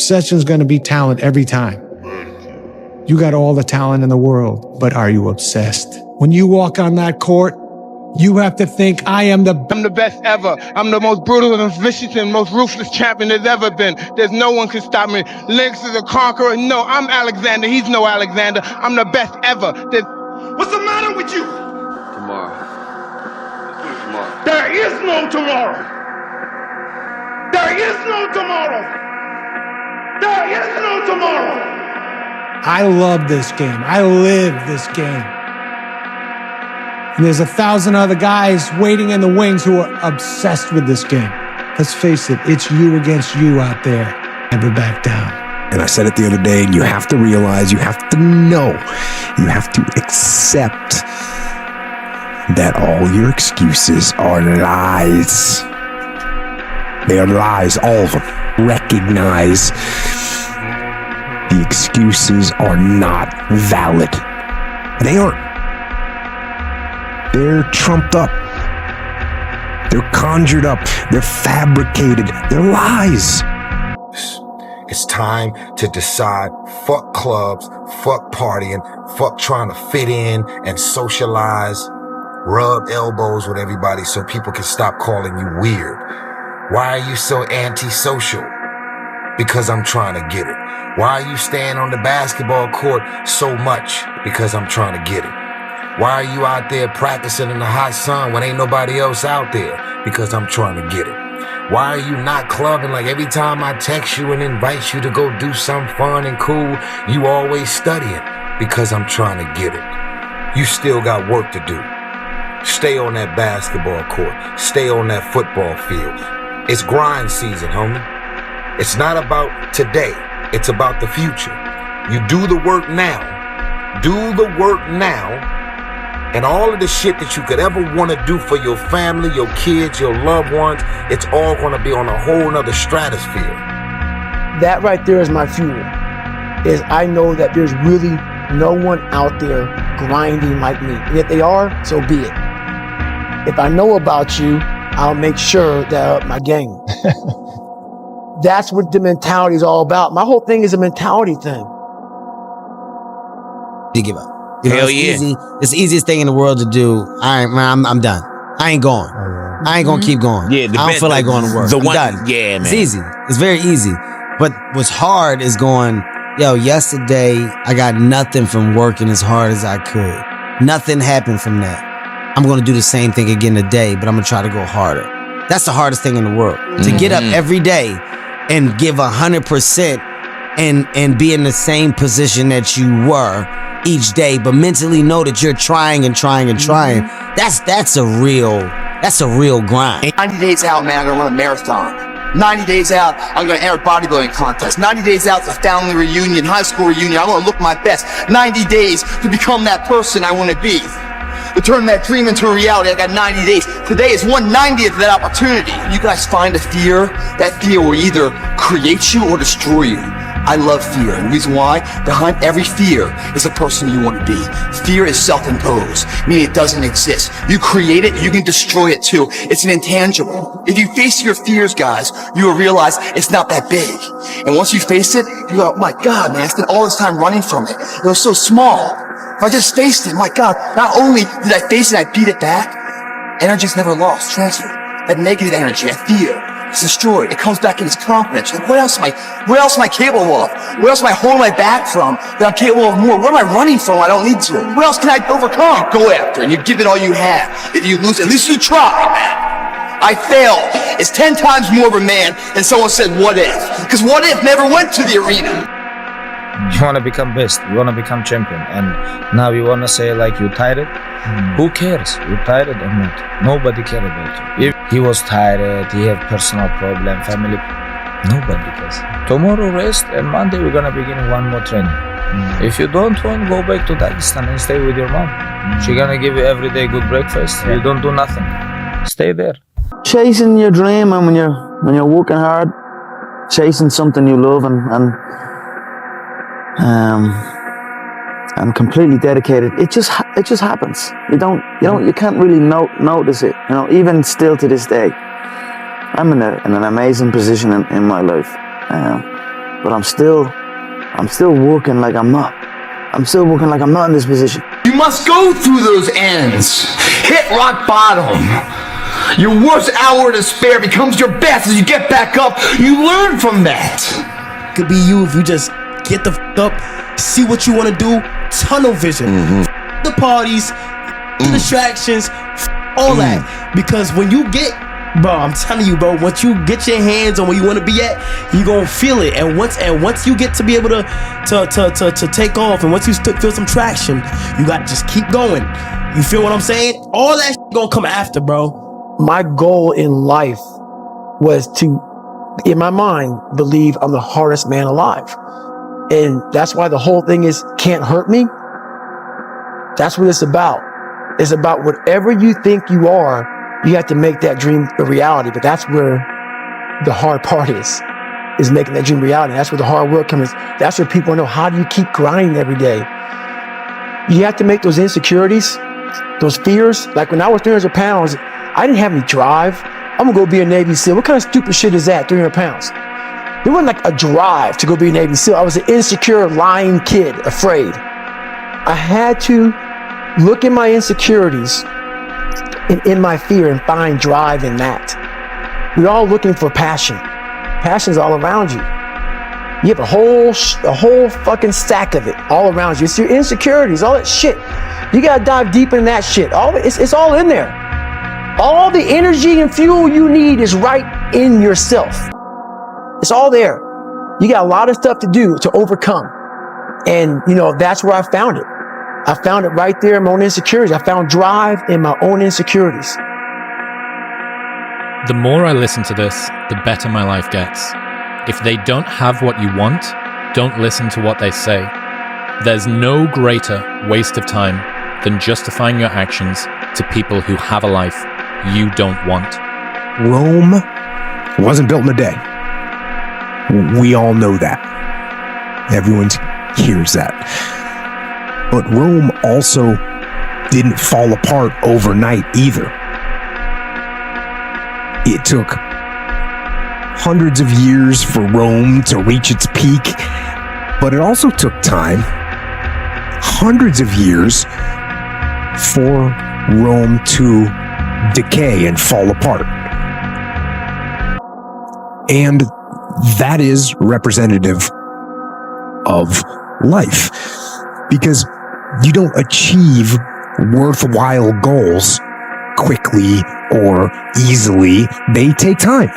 Obsession's going to be talent every time. You got all the talent in the world, but are you obsessed? When you walk on that court, you have to think, I'm the best ever. I'm the most brutal and vicious and most ruthless champion there's ever been. There's no one can stop me. Lennox is a conqueror. No, I'm Alexander. He's no Alexander. I'm the best ever. What's the matter with you? Tomorrow. Let's do it tomorrow. There is no tomorrow. There is no tomorrow. There is no tomorrow. I love this game. I live this game. And there's 1,000 other guys waiting in the wings who are obsessed with this game. Let's face it, it's you against you out there. Never back down. And I said it the other day, and you have to realize, you have to know, you have to accept that all your excuses are lies. They are lies, all of them. Recognize the excuses are not valid. They aren't. They're trumped up. They're conjured up. They're fabricated. They're lies. It's time to decide, fuck clubs, fuck partying, fuck trying to fit in and socialize, rub elbows with everybody so people can stop calling you weird. Why are you so antisocial? Because I'm trying to get it. Why are you staying on the basketball court so much? Because I'm trying to get it. Why are you out there practicing in the hot sun when ain't nobody else out there? Because I'm trying to get it. Why are you not clubbing? Like every time I text you and invite you to go do something fun and cool, you always studying. Because I'm trying to get it. You still got work to do. Stay on that basketball court. Stay on that football field. It's grind season, homie. It's not about today. It's about the future. You do the work now. Do the work now. And all of the shit that you could ever want to do for your family, your kids, your loved ones, it's all going to be on a whole nother stratosphere. That right there is my fuel. Is I know that there's really no one out there grinding like me. And if they are, so be it. If I know about you, I'll make sure that I up my game. That's what the mentality is all about. My whole thing is a mentality thing. You give up. You know, Hell it's yeah. easy. It's the easiest thing in the world to do. I'm done. I ain't going. I ain't gonna keep going. Yeah, I don't feel like going to work. I'm done. Yeah, man. It's easy. It's very easy. But what's hard is going, yo, yesterday I got nothing from working as hard as I could. Nothing happened from that. I'm gonna do the same thing again today, but I'm gonna try to go harder. That's the hardest thing in the world. To get up every day and give 100% and be in the same position that you were each day, but mentally know that you're trying and trying and trying. That's a real grind. 90 days out, man, I'm gonna run a marathon. 90 days out, I'm gonna enter a bodybuilding contest. 90 days out, it's a family reunion, high school reunion. I'm gonna look my best. 90 days to become that person I wanna be. To turn that dream into a reality. I got 90 days. Today is 1/90th of that opportunity. You guys find a fear. That fear will either create you or destroy you. I love fear, and the reason why, behind every fear is a person you want to be. Fear is self-imposed, meaning it doesn't exist. You create it, you can destroy it too. It's an intangible. If you face your fears, guys, you will realize it's not that big. And once you face it, you go, oh my God, man, I spent all this time running from it. It was so small. If I just faced it, my God, not only did I face it, I beat it back. Energy's never lost, transferred. That negative energy, that fear, it's destroyed. It comes back in its confidence. Like, what else am I capable of? What else am I holding my back from that I'm capable of more? What am I running from I don't need to? What else can I overcome? You go after and you give it all you have. If you lose, at least you try, man. I failed. It's 10 times more of a man than someone said, what if? Because what if never went to the arena. You want to become best, you want to become champion, and now you want to say like you tired? Who cares? You tired or not? Nobody cares about you. If he was tired, he have personal problem, family, nobody cares. Tomorrow rest, and Monday we're gonna begin one more training. If you don't want, go back to Dagestan and stay with your mom. She's gonna give you every day good breakfast. You don't do nothing. Stay there. Chasing your dream, and when you're working hard, chasing something you love and completely dedicated, it just happens. You can't really notice it. You know, even still to this day, I'm in an amazing position in my life. but I'm still working like I'm not. I'm still working like I'm not in this position. You must go through those ends. Hit rock bottom. Your worst hour of despair becomes your best as you get back up. You learn from that. Could be you if you just get the up, see what you want to do, tunnel vision. The parties, the distractions, all that. Because when you get, bro, I'm telling you, bro, once you get your hands on where you want to be at, you gonna feel it. And once you get to be able to take off, and once you feel some traction, you got to just keep going. You feel what I'm saying? All that shit gonna come after, bro. My goal in life was to, in my mind, believe I'm the hardest man alive. And that's why the whole thing is can't hurt me. That's what it's about. It's about whatever you think you are, you have to make that dream a reality. But that's where the hard part is making that dream reality. That's where the hard work comes. That's where people know, how do you keep grinding every day? You have to make those insecurities, those fears. Like when I was 300 pounds, I didn't have any drive. I'm gonna go be a Navy SEAL. What kind of stupid shit is that, 300 pounds? There wasn't like a drive to go be a Navy SEAL. I was an insecure, lying kid, afraid. I had to look at my insecurities and in my fear and find drive in that. We're all looking for passion. Passion's all around you. You have a whole fucking stack of it all around you. It's your insecurities, all that shit. You gotta dive deep in that shit. It's all in there. All the energy and fuel you need is right in yourself. It's all there. You got a lot of stuff to do to overcome. And, that's where I found it. I found it right there in my own insecurities. I found drive in my own insecurities. The more I listen to this, the better my life gets. If they don't have what you want, don't listen to what they say. There's no greater waste of time than justifying your actions to people who have a life you don't want. Rome wasn't built in a day. We all know that. Everyone hears that. But Rome also didn't fall apart overnight either. It took hundreds of years for Rome to reach its peak, but it also took time, hundreds of years, for Rome to decay and fall apart. And that is representative of life, because you don't achieve worthwhile goals quickly or easily. They take time.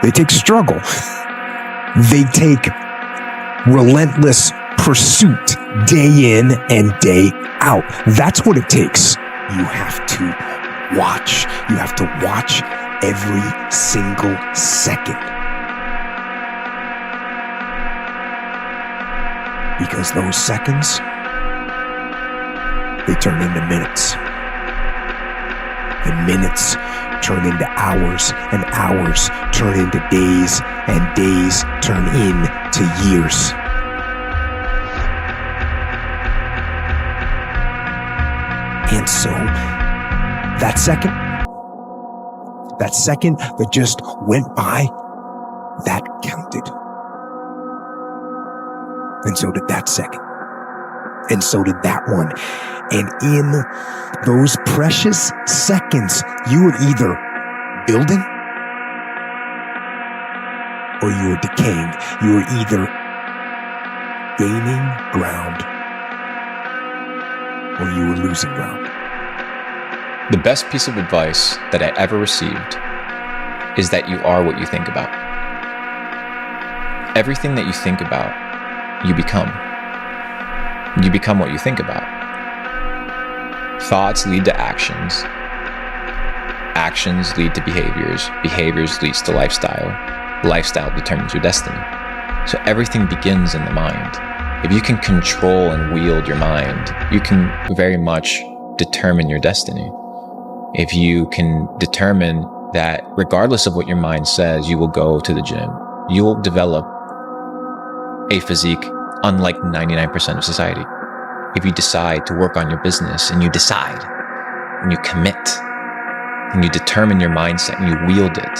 They take struggle. They take relentless pursuit day in and day out. That's what it takes. You have to watch. You have to watch every single second. Because those seconds, they turn into minutes. And minutes turn into hours, and hours turn into days, and days turn into years. And so, that second that just went by, that counted. And so did that second. And so did that one. And in those precious seconds, you were either building or you were decaying. You were either gaining ground or you were losing ground. The best piece of advice that I ever received is that you are what you think about. Everything that you think about, you become. You become what you think about. Thoughts lead to actions. Actions lead to behaviors. Behaviors leads to lifestyle. Lifestyle determines your destiny. So everything begins in the mind. If you can control and wield your mind, you can very much determine your destiny. If you can determine that regardless of what your mind says, you will go to the gym, you will develop a physique unlike 99% of society. If you decide to work on your business and you decide and you commit and you determine your mindset and you wield it,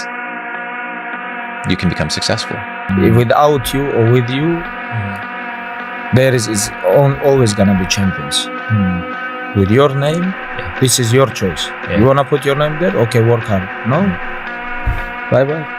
you can become successful. Without you or with you, there is always gonna be champions. With your name, this is your choice. You wanna put your name there? Okay, work hard. No? Bye-bye.